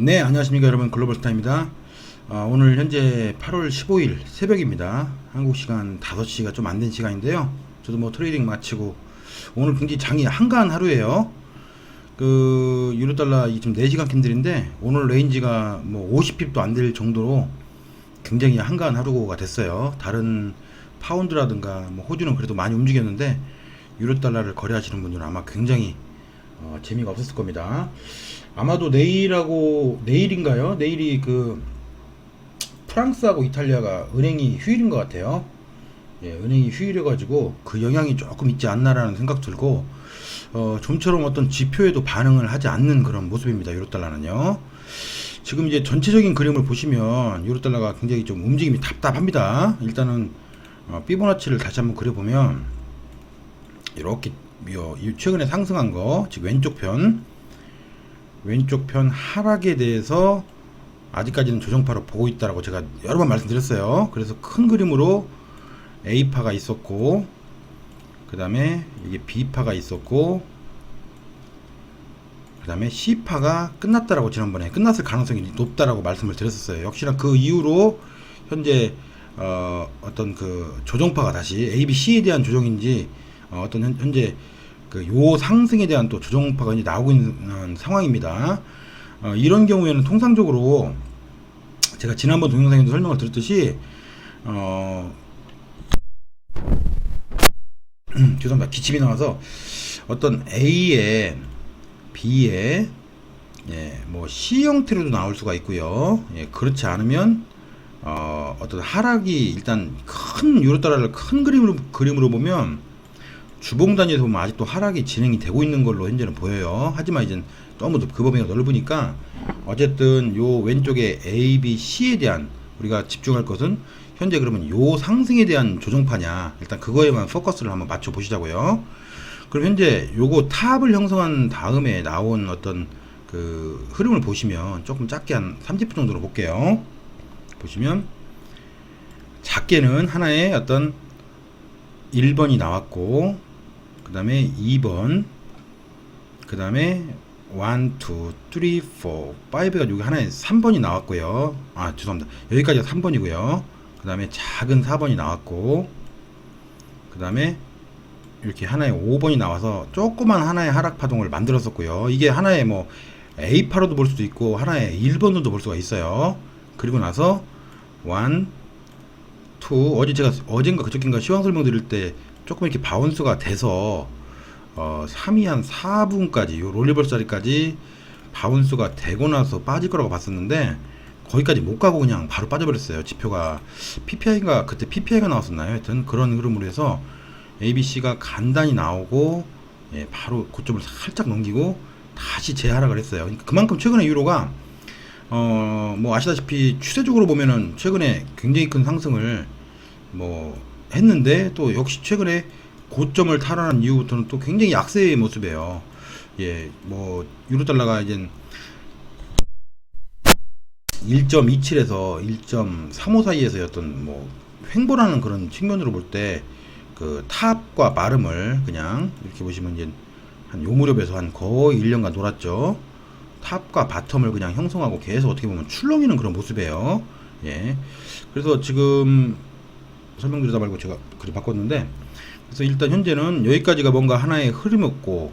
네, 안녕하십니까 여러분. 글로벌스타입니다. 오늘 현재 8월 15일 새벽입니다. 한국 시간 5시가 좀 안 된 시간인데요. 저도 뭐 트레이딩 마치고 오늘 굉장히 장이 한가한 하루예요. 그 유로달러 지금 4시간 캔들인데 오늘 레인지가 뭐 50핍도 안 될 정도로 굉장히 한가한 하루가 됐어요. 다른 파운드라든가 뭐 호주는 그래도 많이 움직였는데 유로달러를 거래하시는 분들은 아마 굉장히 재미가 없었을 겁니다. 아마도 내일인가요? 내일이 그 프랑스하고 이탈리아가 은행이 휴일인 것 같아요. 예, 은행이 휴일이어가지고 그 영향이 조금 있지 않나라는 생각 들고 좀처럼 어떤 지표에도 반응을 하지 않는 그런 모습입니다. 유로달러는요. 지금 이제 전체적인 그림을 보시면 유로달러가 굉장히 좀 움직임이 답답합니다. 일단은 피보나치를 다시 한번 그려보면 이렇게 최근에 상승한 거 지금 왼쪽 편 하락에 대해서 아직까지는 조정파로 보고 있다라고 제가 여러 번 말씀드렸어요. 그래서 큰 그림으로 A파가 있었고, 그 다음에 이게 B파가 있었고, 그 다음에 C파가 끝났다라고 지난번에 끝났을 가능성이 높다라고 말씀을 드렸었어요. 역시나 그 이후로 현재 어떤 그 조정파가 다시 A, B, C에 대한 조정인지 어떤 현재 그 요 상승에 대한 또 조정파가 이제 나오고 있는 상황입니다. 이런 경우에는 통상적으로 제가 지난번 동영상에도 설명을 드렸듯이 죄송합니다. 기침이 나와서 어떤 A에 B에 예, 뭐 C 형태로도 나올 수가 있고요. 예, 그렇지 않으면 어떤 하락이 일단 큰 유로달러를 큰 그림으로 보면 주봉 단위에서 보면 아직도 하락이 진행이 되고 있는 걸로 현재는 보여요. 하지만 이제 너무 그 범위가 넓으니까 어쨌든 요 왼쪽에 A, B, C에 대한 우리가 집중할 것은 현재 그러면 요 상승에 대한 조정파냐, 일단 그거에만 포커스를 한번 맞춰 보시자고요. 그럼 현재 요거 탑을 형성한 다음에 나온 어떤 그 흐름을 보시면 조금 작게 한 30분 정도로 볼게요. 보시면 작게는 하나의 어떤 1번이 나왔고, 그 다음에 2번, 그 다음에 1, 2, 3, 4, 5가 여기 하나에 3번이 나왔고요. 죄송합니다. 여기까지가 3번이고요. 그 다음에 작은 4번이 나왔고, 그 다음에 이렇게 하나에 5번이 나와서 조그만 하나의 하락 파동을 만들었었고요. 이게 하나의 뭐 A파로도 볼 수도 있고 하나의 1번으로도 볼 수가 있어요. 그리고 나서 1, 2, 어젠가 그저께인가 시황 설명 드릴 때 조금 이렇게 바운스가 돼서 3위 한 4분까지 요 롤리벌 자리까지 바운스가 되고 나서 빠질 거라고 봤었는데 거기까지 못 가고 그냥 바로 빠져버렸어요. 지표가 PPI가 그때 PPI가 나왔었나요? 하여튼 그런 흐름으로 해서 ABC가 간단히 나오고 예, 바로 고점을 살짝 넘기고 다시 재하락을 했어요. 그러니까 그만큼 최근에 유로가 뭐 아시다시피 추세적으로 보면은 최근에 굉장히 큰 상승을 뭐 했는데 또 역시 최근에 고점을 탈환한 이후부터는 또 굉장히 약세의 모습이에요. 예, 뭐 유로달러가 이제 1.27에서 1.35 사이에서 어떤 뭐 횡보라는 그런 측면으로 볼 때 그 탑과 마름을 그냥 이렇게 보시면 이제 한 요 무렵에서 한 거의 1년간 놀았죠. 탑과 바텀을 그냥 형성하고 계속 어떻게 보면 출렁이는 그런 모습이에요. 예. 그래서 지금 설명드리다 말고 제가 그림 바꿨는데, 그래서 일단 현재는 여기까지가 뭔가 하나의 흐름이었고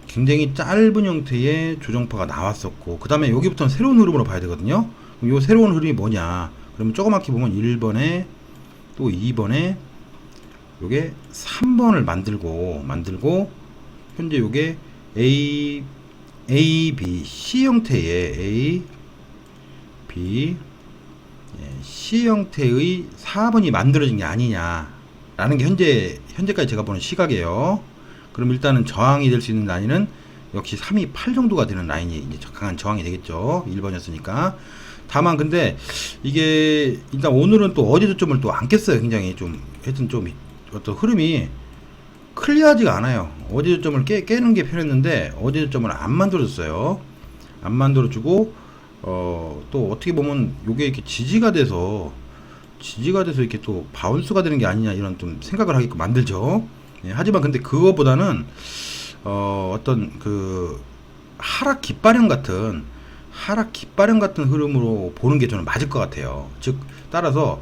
굉장히 짧은 형태의 조정파가 나왔었고, 그 다음에 여기부터는 새로운 흐름으로 봐야 되거든요. 그럼 이 새로운 흐름이 뭐냐, 그러면 조그맣게 보면 1번에 또 2번에 요게 3번을 만들고 현재 요게 A, B, C 형태의 A, B, C 형태의 4번이 만들어진 게 아니냐라는 게 현재까지 제가 보는 시각이에요. 그럼 일단은 저항이 될 수 있는 라인은 역시 328 정도가 되는 라인이 이제 강한 저항이 되겠죠. 1번이었으니까. 다만 근데 이게 일단 오늘은 또 어제 저점을 또 안 깼어요. 굉장히 좀 하여튼 좀 어떤 흐름이 클리어하지가 않아요. 어제 저점을 깨는 게 편했는데 어제 저점을 안 만들어줬어요. 안 만들어주고 또 어떻게 보면 요게 이렇게 지지가 돼서 이렇게 또 바운스가 되는 게 아니냐 이런 좀 생각을 하게끔 만들죠. 예, 하지만 근데 그거보다는 어떤 그 하락 깃발형 같은 하락 깃발현 같은 흐름으로 보는 게 저는 맞을 것 같아요. 즉 따라서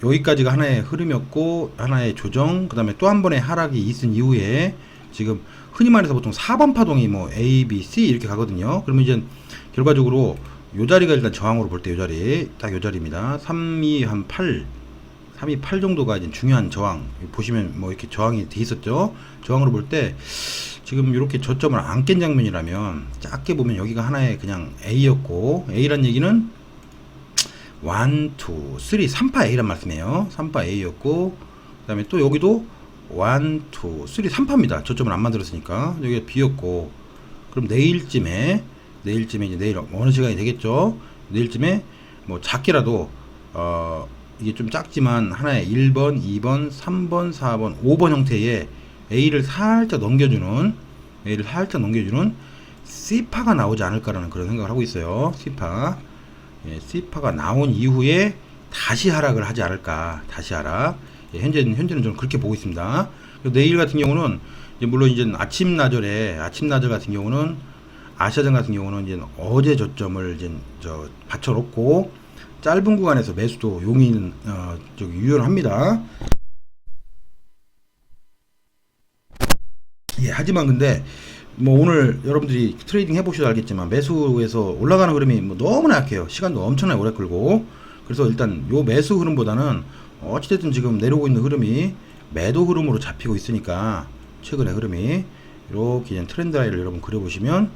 여기까지가 하나의 흐름이었고 하나의 조정, 그 다음에 또 한 번의 하락이 있은 이후에 지금 흔히 말해서 보통 4번 파동이 뭐 A, B, C 이렇게 가거든요. 그러면 이제 결과적으로 요 자리가 일단 저항으로 볼 때 요 자리, 딱 요 자리입니다. 3이 한 8, 3이 8 정도가 이제 중요한 저항. 보시면 뭐 이렇게 저항이 돼 있었죠. 저항으로 볼 때 지금 이렇게 저점을 안 깬 장면이라면 작게 보면 여기가 하나의 그냥 A였고, A란 얘기는 1, 2, 3, 3파 A란 말씀이에요. 3파 A였고, 그 다음에 또 여기도 1, 2, 3, 3파입니다. 저점을 안 만들었으니까. 여기가 B였고, 그럼 내일쯤에 이제 내일 어느 시간이 되겠죠? 내일쯤에 뭐 작게라도 이게 좀 작지만 하나의 1번, 2번, 3번, 4번, 5번 형태의 A를 살짝 넘겨주는 C파가 나오지 않을까라는 그런 생각을 하고 있어요. C파. 예, C파가 나온 이후에 다시 하락을 하지 않을까. 다시 하락. 예, 현재는 저는 그렇게 보고 있습니다. 내일 같은 경우는 이제 물론 이제 아침 나절 같은 경우는 아시아장 같은 경우는 이제 어제 저점을 이제 받쳐놓고 짧은 구간에서 매수도 용인 유효합니다. 예, 하지만 근데 뭐 오늘 여러분들이 트레이딩 해보셔도 알겠지만 매수에서 올라가는 흐름이 뭐 너무나 약해요. 시간도 엄청나게 오래 끌고. 그래서 일단 요 매수 흐름보다는 어찌됐든 지금 내려오고 있는 흐름이 매도 흐름으로 잡히고 있으니까 최근의 흐름이 이렇게 트렌드 라인을 여러분 그려보시면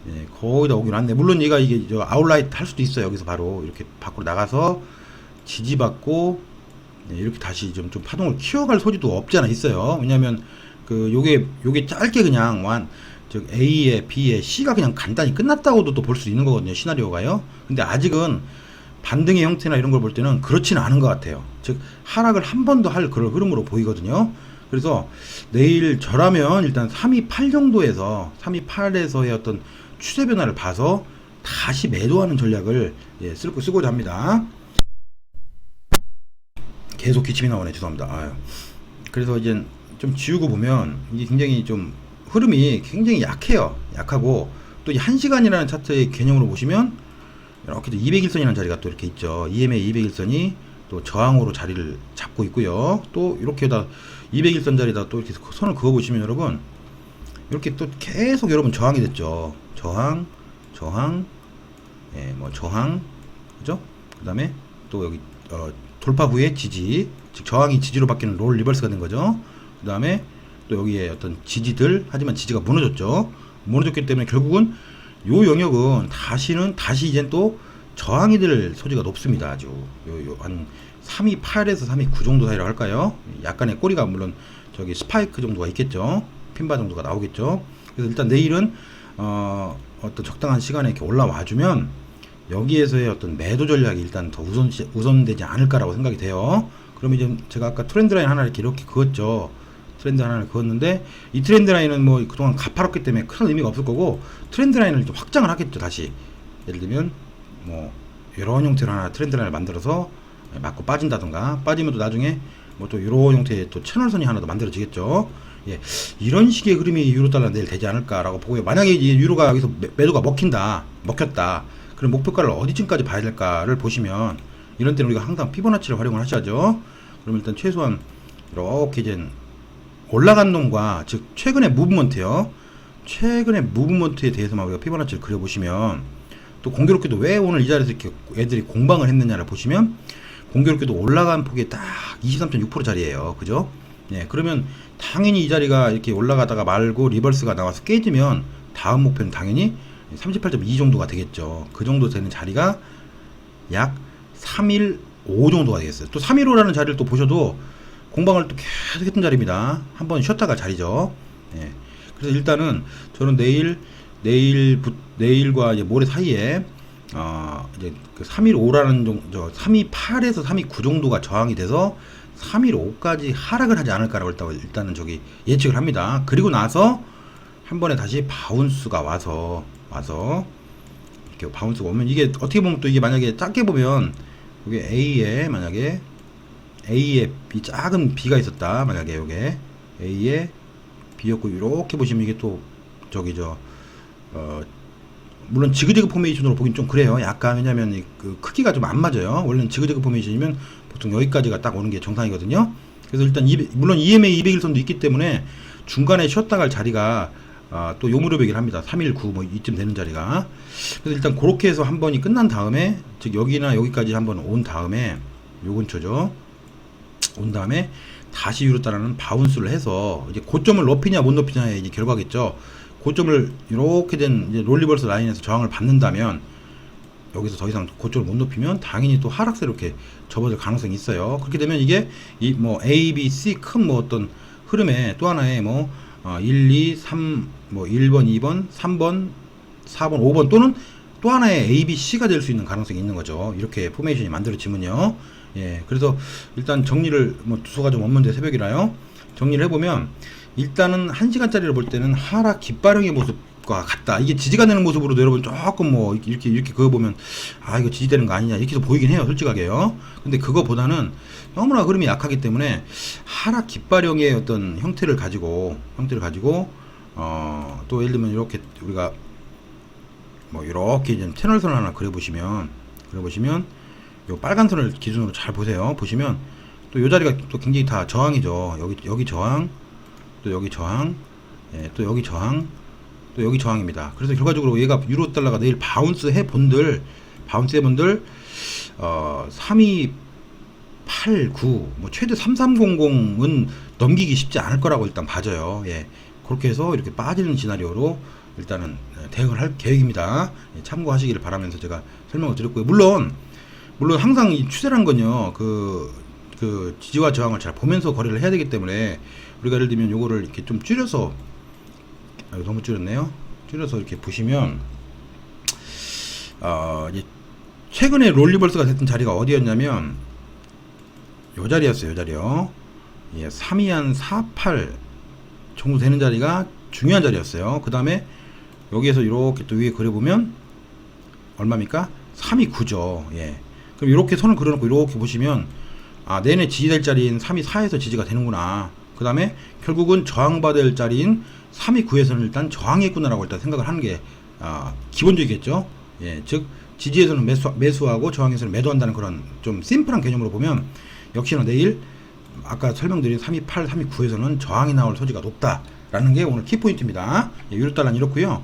예, 거의 다 오긴 왔네. 물론 얘가 이게 아웃라이트 할 수도 있어요. 여기서 바로 이렇게 밖으로 나가서 지지받고 예, 이렇게 다시 좀 파동을 키워갈 소지도 없지 않아 있어요. 왜냐면 요게 짧게 그냥 즉 A에 B에 C가 그냥 간단히 끝났다고도 또 볼 수 있는 거거든요. 시나리오가요. 근데 아직은 반등의 형태나 이런 걸 볼 때는 그렇지는 않은 것 같아요. 즉 하락을 한 번 더 할 그런 흐름으로 보이거든요. 그래서 내일 저라면 일단 328 정도에서 328에서의 어떤 추세 변화를 봐서 다시 매도하는 전략을 예, 쓰고자 합니다. 계속 기침이 나오네. 죄송합니다. 아유. 그래서 이제 좀 지우고 보면 이게 굉장히 좀 흐름이 굉장히 약해요. 약하고 또 이 1시간이라는 차트의 개념으로 보시면 이렇게 200일선이라는 자리가 또 이렇게 있죠. EMA 200일선이 또 저항으로 자리를 잡고 있고요. 또 이렇게다 200일선 자리다 또 이렇게 선을 그어 보시면 여러분 이렇게 또 계속 여러분 저항이 됐죠. 저항, 예, 뭐 저항, 그죠? 그 다음에 또 여기 돌파 후에 지지, 즉 저항이 지지로 바뀌는 롤 리버스가 된 거죠. 그 다음에 또 여기에 어떤 지지들, 하지만 지지가 무너졌죠. 무너졌기 때문에 결국은 요 영역은 다시 이젠 또 저항이 될 소지가 높습니다. 아주 한 328에서 329 정도 사이라고 할까요? 약간의 꼬리가 물론 저기 스파이크 정도가 있겠죠. 핀바 정도가 나오겠죠. 그래서 일단 내일은 어떤 적당한 시간에 이렇게 올라와 주면 여기에서의 어떤 매도 전략이 일단 더 우선되지 않을까라고 생각이 돼요. 그러면 이제 제가 아까 트렌드 라인 하나 이렇게 그었죠. 트렌드 하나를 그었는데 이 트렌드 라인은 뭐 그동안 가파랐기 때문에 큰 의미가 없을 거고 트렌드 라인을 좀 확장을 하겠죠. 다시 예를 들면 뭐 이런 형태로 하나 트렌드 라인을 만들어서 맞고 빠진다던가 빠지면 또 나중에 뭐 또 이런 형태의 또 채널선이 하나 더 만들어지겠죠. 예, 이런 식의 흐름이 유로 달러 내일 되지 않을까라고 보고요. 만약에 이 유로가 여기서 매도가 먹혔다. 그럼 목표가를 어디쯤까지 봐야 될까를 보시면 이런 때는 우리가 항상 피보나치를 활용을 하셔야죠. 그럼 일단 최소한 이렇게 이제 올라간 놈과 즉 최근의 무브먼트요. 최근의 무브먼트에 대해서만 우리가 피보나치를 그려보시면 또 공교롭게도 왜 오늘 이 자리에서 이렇게 애들이 공방을 했느냐를 보시면 공교롭게도 올라간 폭이 딱 23.6% 자리예요. 그죠? 예, 그러면 당연히 이 자리가 이렇게 올라가다가 말고 리버스가 나와서 깨지면 다음 목표는 당연히 38.2 정도가 되겠죠. 그 정도 되는 자리가 약 315 정도가 되겠어요. 또 315라는 자리를 또 보셔도 공방을 또 계속 했던 자리입니다. 한번 쉬었다가 자리죠. 예. 그래서 일단은 저는 내일과 이제 모레 사이에 이제 그 315라는 정도, 328에서 329 정도가 저항이 돼서 315까지 하락을 하지 않을까라고 일단은 저기 예측을 합니다. 그리고 나서 한 번에 다시 바운스가 와서 이렇게 바운스가 오면 이게 어떻게 보면 또 이게 만약에 작게 보면 이게 A에 작은 B가 있었다. 만약에 요게 A에 B였고 이렇게 보시면 이게 또 저기 물론 지그재그 포메이션으로 보긴 좀 그래요. 약간 왜냐면 그 크기가 좀 안 맞아요. 원래는 지그재그 포메이션이면 보통 여기까지가 딱 오는 게 정상이거든요. 그래서 일단 물론 EMA 200일선도 있기 때문에 중간에 쉬었다 갈 자리가 또 요무료백일 합니다. 319 뭐 이쯤 되는 자리가. 그래서 일단 그렇게 해서 한 번이 끝난 다음에, 즉 여기나 여기까지 한번 온 다음에, 요 근처죠. 온 다음에 다시 위로 따라는 바운스를 해서 이제 고점을 높이냐 못 높이냐의 이제 결과겠죠. 고점을 이렇게 된 이제 롤리버스 라인에서 저항을 받는다면, 여기서 더 이상 고점을 못 높이면 당연히 또 하락세 이렇게 접어들 가능성이 있어요. 그렇게 되면 이게 이 뭐 A, B, C 큰 뭐 어떤 흐름에 또 하나의 뭐 1, 2, 3, 뭐 1번, 2번, 3번, 4번, 5번 또는 또 하나의 A, B, C가 될 수 있는 가능성이 있는 거죠. 이렇게 포메이션이 만들어지면요. 예, 그래서 일단 정리를 뭐 주소가 좀 없는데 새벽이라요. 정리를 해보면 일단은 1시간짜리를 볼 때는 하락 깃발형의 모습과 같다. 이게 지지가 되는 모습으로도 여러분 조금 뭐 이렇게 그거 보면 이거 지지되는 거 아니냐 이렇게도 보이긴 해요, 솔직하게요. 근데 그거보다는 너무나 흐름이 약하기 때문에 하락 깃발형의 어떤 형태를 가지고 또 예를 들면 이렇게 우리가 뭐 이렇게 이제 채널선을 하나 그려보시면 요 빨간 선을 기준으로 잘 보세요. 보시면 또 요 자리가 또 굉장히 다 저항이죠. 여기 저항, 또 여기 저항, 예, 또 여기 저항, 또 여기 저항입니다. 그래서 결과적으로 얘가 유로 달러가 내일 바운스 해본들 3289, 뭐 최대 3300은 넘기기 쉽지 않을 거라고 일단 봐져요. 예, 그렇게 해서 이렇게 빠지는 시나리오로 일단은 대응을 할 계획입니다. 예, 참고하시기를 바라면서 제가 설명을 드렸고요. 물론 항상 이 추세란 건요, 그 지지와 저항을 잘 보면서 거래를 해야 되기 때문에 우리가 예를 들면 요거를 이렇게 좀 줄여서, 너무 줄였네요. 줄여서 이렇게 보시면 이제 최근에 롤리버스가 됐던 자리가 어디였냐면 요 자리였어요. 요 자리요. 예, 32한 48 정도 되는 자리가 중요한 자리였어요. 그 다음에 여기에서 이렇게 또 위에 그려보면 얼마입니까? 329죠. 예. 그럼 이렇게 선을 그려놓고 이렇게 보시면 내내 지지될 자리인 324에서 지지가 되는구나. 그 다음에 결국은 저항받을 자리인 329에서는 일단 저항했구나라고 일단 생각을 하는 게 기본적이겠죠. 예, 즉 지지에서는 매수하고 저항에서는 매도한다는 그런 좀 심플한 개념으로 보면 역시나 내일 아까 설명드린 328, 329에서는 저항이 나올 소지가 높다라는 게 오늘 키포인트입니다. 예, 유로달러는 이렇고요.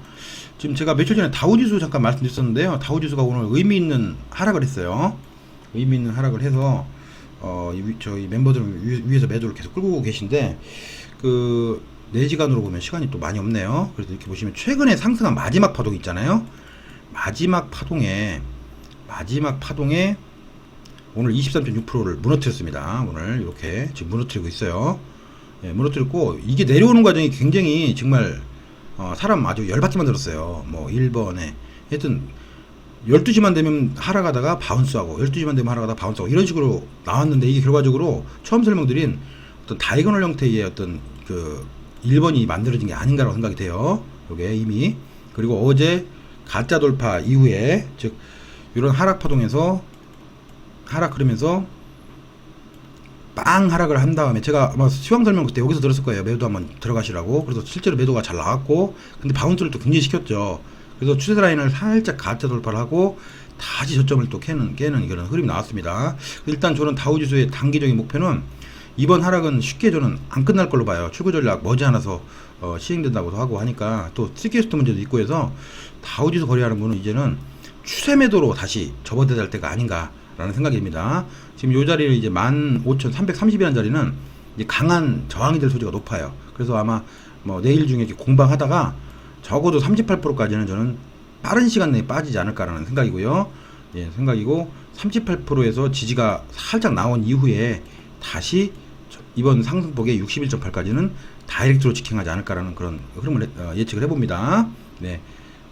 지금 제가 며칠 전에 다우지수 잠깐 말씀드렸었는데요. 다우지수가 오늘 의미 있는 하락을 했어요. 의미 있는 하락을 해서 저희 멤버들 위에서 매도를 계속 끌고 계신데 4시간으로 보면 시간이 또 많이 없네요. 그래서 이렇게 보시면 최근에 상승한 마지막 파동 있잖아요. 마지막 파동에 오늘 23.6%를 무너뜨렸습니다. 오늘 이렇게 지금 무너뜨리고 있어요. 예, 무너뜨렸고 이게 내려오는 과정이 굉장히 정말 사람 아주 열받게 만들었어요. 뭐 1번에 하여튼 12시만 되면 하락하다가 바운스하고 12시만 되면 하락하다가 바운스하고 이런 식으로 나왔는데 이게 결과적으로 처음 설명드린 어떤 다이거널 형태의 어떤 1번이 만들어진 게 아닌가라고 생각이 돼요. 요게 이미. 그리고 어제 가짜 돌파 이후에 즉 이런 하락 파동에서 하락 그러면서 빵 하락을 한 다음에 제가 아마 시황 설명 그때 여기서 들었을 거예요. 매도 한번 들어가시라고. 그래서 실제로 매도가 잘 나왔고 근데 바운스를 또 굉장히 시켰죠. 그래서 추세 라인을 살짝 가짜 돌파를 하고 다시 저점을 또 깨는 이런 흐름이 나왔습니다. 일단 저는 다우지수의 단기적인 목표는 이번 하락은 쉽게 저는 안 끝날 걸로 봐요. 출구 전략 머지않아서 시행된다고도 하고 하니까 또 스키스트 문제도 있고 해서 다우지수 거래하는 분은 이제는 추세 매도로 다시 접어들어야 될 때가 아닌가라는 생각입니다. 지금 이 자리를 이제 15,330이라는 자리는 이제 강한 저항이 될 소지가 높아요. 그래서 아마 뭐 내일 중에 이렇게 공방하다가 적어도 38%까지는 저는 빠른 시간 내에 빠지지 않을까라는 생각이고요. 예, 생각이고 38%에서 지지가 살짝 나온 이후에 다시 이번 상승폭의 61.8까지는 다이렉트로 직행하지 않을까라는 그런 흐름을 예측을 해봅니다. 네,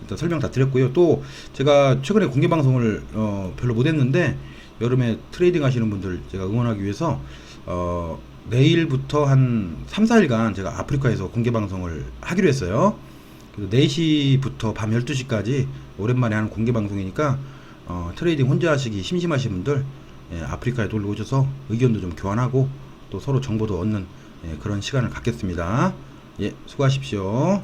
일단 설명 다 드렸고요. 또 제가 최근에 공개 방송을 별로 못했는데 여름에 트레이딩 하시는 분들 제가 응원하기 위해서 내일부터 한 3, 4일간 제가 아프리카에서 공개 방송을 하기로 했어요. 4시부터 밤 12시까지 오랜만에 하는 공개 방송이니까 트레이딩 혼자 하시기 심심하신 분들 아프리카에 놀러 오셔서 의견도 좀 교환하고 또 서로 정보도 얻는 그런 시간을 갖겠습니다. 예, 수고하십시오.